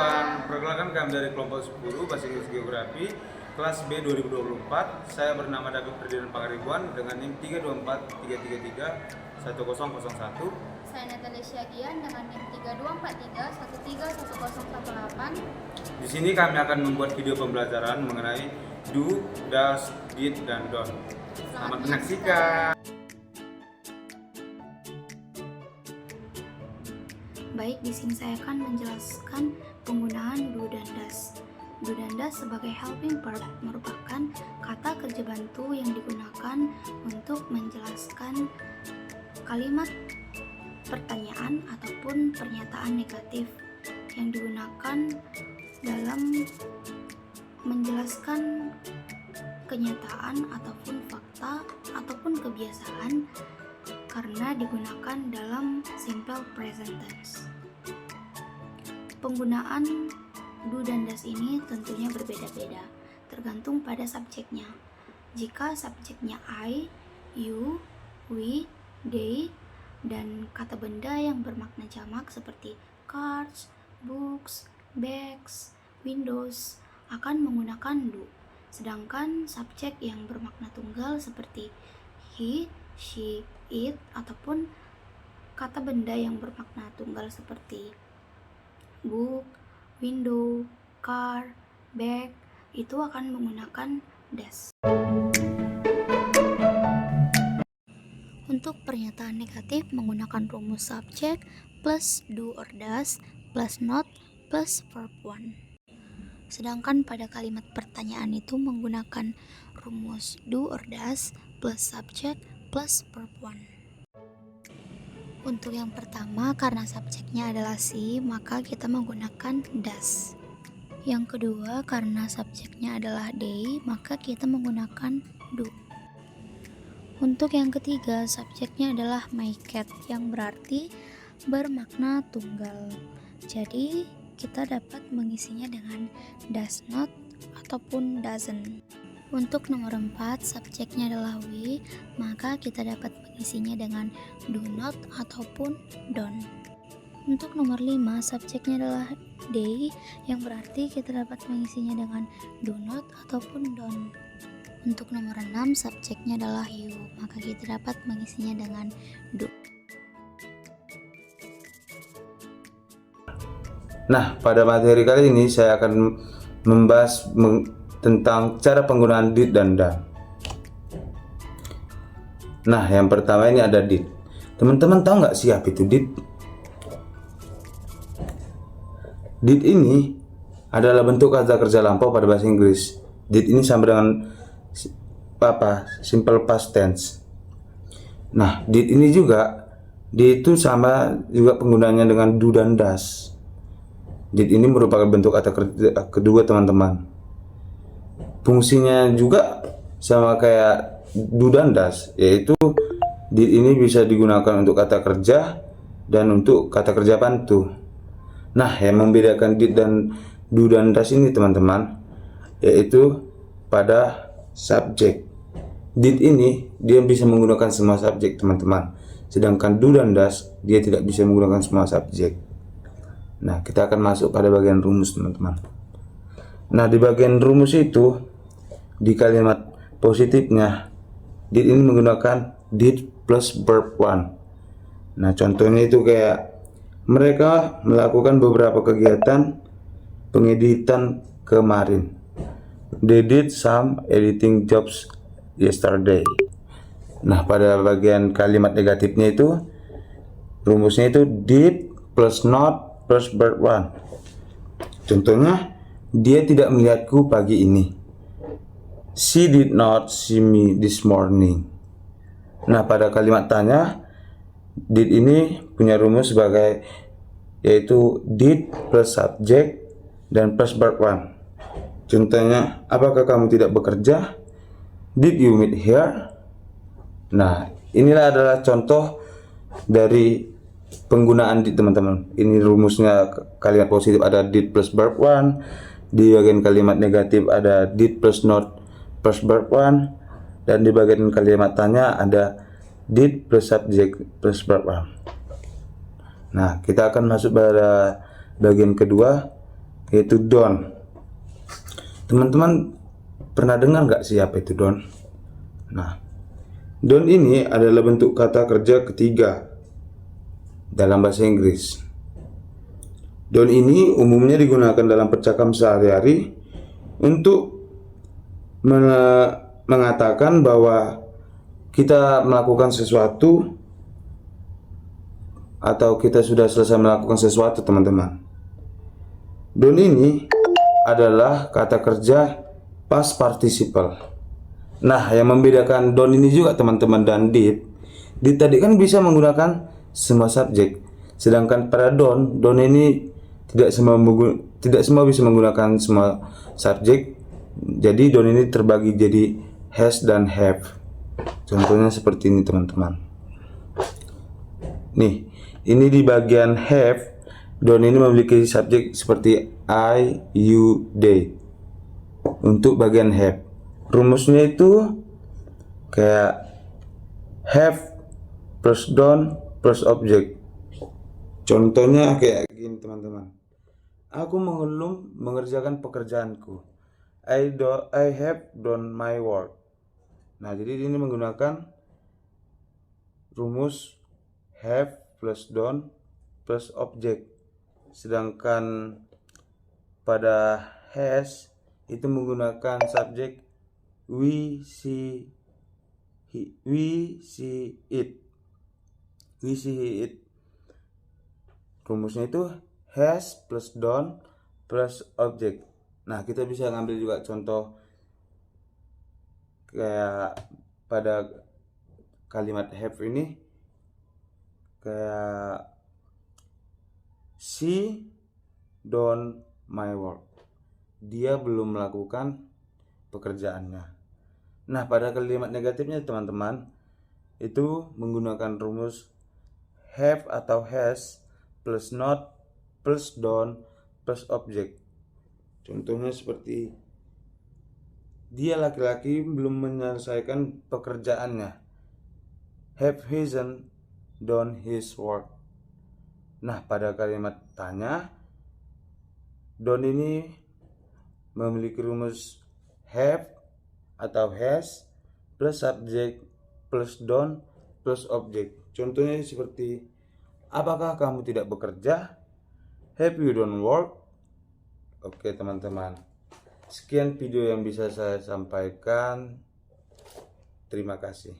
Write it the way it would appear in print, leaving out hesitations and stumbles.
everyone, perkenalkan kami dari kelompok 10 Bahasa Inggris Geografi kelas B 2024. Saya bernama David Ferdinand Pangaribuan dengan NIM 324333101. Saya Natalia Syagian dengan NIM 3243131118. Di sini kami akan membuat video pembelajaran mengenai do, does, did, dan don't. Selamat menyaksikan. Baik, di sini saya akan menjelaskan penggunaan do dan does. Do dan does sebagai helping verb merupakan kata kerja bantu yang digunakan untuk menjelaskan kalimat pertanyaan ataupun pernyataan negatif yang digunakan dalam menjelaskan kenyataan ataupun fakta ataupun kebiasaan karena digunakan dalam simple present tense. Penggunaan do dan does ini tentunya berbeda-beda, tergantung pada subjeknya. Jika subjeknya I, you, we, they, dan kata benda yang bermakna jamak seperti cards, books, bags, windows akan menggunakan do. Sedangkan subjek yang bermakna tunggal seperti he, she, it, ataupun kata benda yang bermakna tunggal seperti book, window, car, bag itu akan menggunakan does. Untuk pernyataan negatif menggunakan rumus subject plus do or does plus not plus verb 1. Sedangkan pada kalimat pertanyaan itu menggunakan rumus do or does plus subject plus verb 1. Untuk yang pertama, karena subjeknya adalah she, maka kita menggunakan does. Yang kedua, karena subjeknya adalah they, maka kita menggunakan do. Untuk yang ketiga, subjeknya adalah my cat, yang berarti bermakna tunggal. Jadi, kita dapat mengisinya dengan does not ataupun doesn't. Untuk nomor 4, subjeknya adalah we, maka kita dapat mengisinya dengan do not ataupun don't. Untuk nomor 5, subjeknya adalah they, yang berarti kita dapat mengisinya dengan do not ataupun don't. Untuk nomor 6, subjeknya adalah you, maka kita dapat mengisinya dengan do. Nah, pada materi kali ini saya akan membahas tentang cara penggunaan did dan done. Nah, yang pertama ini ada did. Teman-teman tahu nggak sih apa itu did? Did ini adalah bentuk kata kerja lampau pada bahasa Inggris. Did ini sama dengan simple past tense. Nah, did ini juga itu sama juga penggunaannya dengan do dan does. Did ini merupakan bentuk kata kerja kedua, teman-teman. Fungsinya juga sama kayak do dan does, yaitu did ini bisa digunakan untuk kata kerja dan untuk kata kerja bantu. Nah, yang membedakan did dan do dan does ini, teman-teman, yaitu pada subjek. Did ini dia bisa menggunakan semua subjek, teman-teman, sedangkan do dan does dia tidak bisa menggunakan semua subjek. Nah, kita akan masuk pada bagian rumus, teman-teman. Nah, di bagian rumus itu, di kalimat positifnya, did ini menggunakan did plus verb 1. Nah, contohnya itu kayak mereka melakukan beberapa kegiatan pengeditan kemarin. They did some editing jobs yesterday. Nah, pada bagian kalimat negatifnya itu, rumusnya itu did plus not plus verb 1. Contohnya, dia tidak melihatku pagi ini. She did not see me this morning. Nah, pada kalimat tanya, did ini punya rumus sebagai yaitu did plus subject dan plus verb 1. Contohnya, apakah kamu tidak bekerja? Did you meet here? Nah, inilah adalah contoh dari penggunaan did, teman-teman. Ini rumusnya kalimat positif ada did plus verb 1. Di bagian kalimat negatif ada did plus not plus verb 1, dan di bagian kalimat tanya ada did plus subject plus verb 1. Nah, kita akan masuk pada bagian kedua, yaitu don't. Teman-teman pernah dengar nggak sih apa itu don't? Nah, don't ini adalah bentuk kata kerja ketiga dalam bahasa Inggris. Don't ini umumnya digunakan dalam percakapan sehari-hari untuk mengatakan bahwa kita melakukan sesuatu atau kita sudah selesai melakukan sesuatu, teman-teman. Don't ini adalah kata kerja past participle. Nah, yang membedakan don't ini juga, teman-teman, dan did tadi kan bisa menggunakan semua subjek, sedangkan pada don't ini tidak semua bisa menggunakan semua subjek. Jadi don't ini terbagi jadi has dan have. Contohnya seperti ini, teman-teman. Nih, ini di bagian have, don't ini memiliki subjek seperti I, you, they. Untuk bagian have, rumusnya itu kayak have plus don't plus object. Contohnya kayak gini, teman-teman. Aku belum mengerjakan pekerjaanku. I have done my work. Nah, jadi ini menggunakan rumus have plus done plus object. Sedangkan pada has itu menggunakan subjek we see it. Rumusnya itu has plus done plus object. Nah, kita bisa ngambil juga contoh kayak pada kalimat have ini, kayak she done my work. Dia belum melakukan pekerjaannya. Nah, pada kalimat negatifnya, teman-teman, itu menggunakan rumus have atau has plus not plus done plus object. Contohnya seperti dia laki-laki belum menyelesaikan pekerjaannya. Have hasn't done his work. Nah, pada kalimat tanya, don't ini memiliki rumus have atau has plus subject plus done plus object. Contohnya seperti, apakah kamu tidak bekerja? Have you done work? Oke, teman-teman, sekian video yang bisa saya sampaikan. Terima kasih.